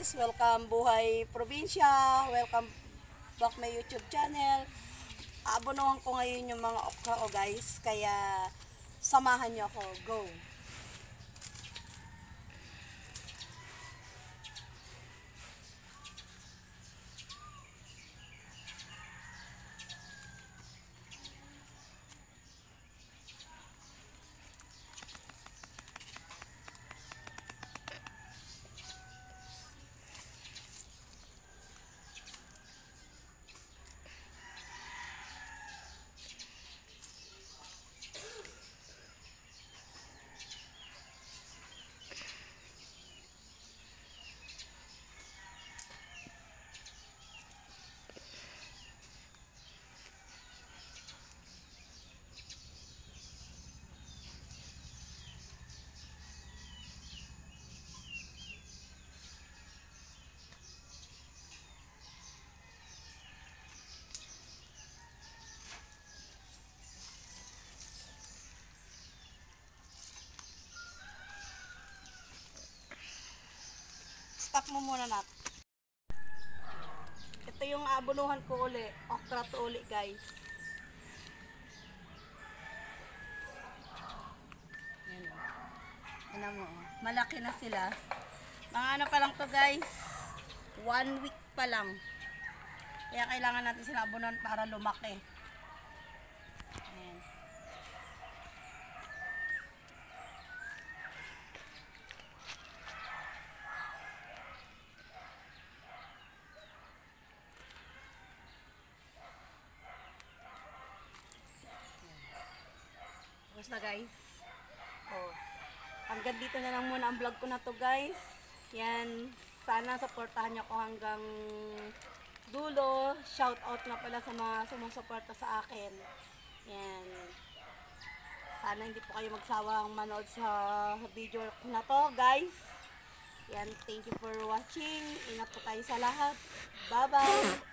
guys, welcome Buhay Probinsya, welcome back my YouTube channel. Aabonohan ko ngayon yung mga okra ko guys, kaya samahan niyo ako, go! Stop mo muna nat. Ito yung aabonuhan ko uli. Okra to uli guys. Yan o. Ano mo. Malaki na sila. Mga ano pa lang to guys. 1 week pa lang. Kaya kailangan natin sila abunuhan para lumaki. Ayan. Tapos na guys. Oh. Hanggang dito na lang muna ang vlog ko na to guys. Yan. Sana supportahan niyo ako hanggang dulo. Shout out na pala sa mga sumusuporta sa akin. Yan. Sana hindi po kayo magsawang manood sa video ko na to guys. Yan. Thank you for watching. Ingat po tayo sa lahat. Bye bye.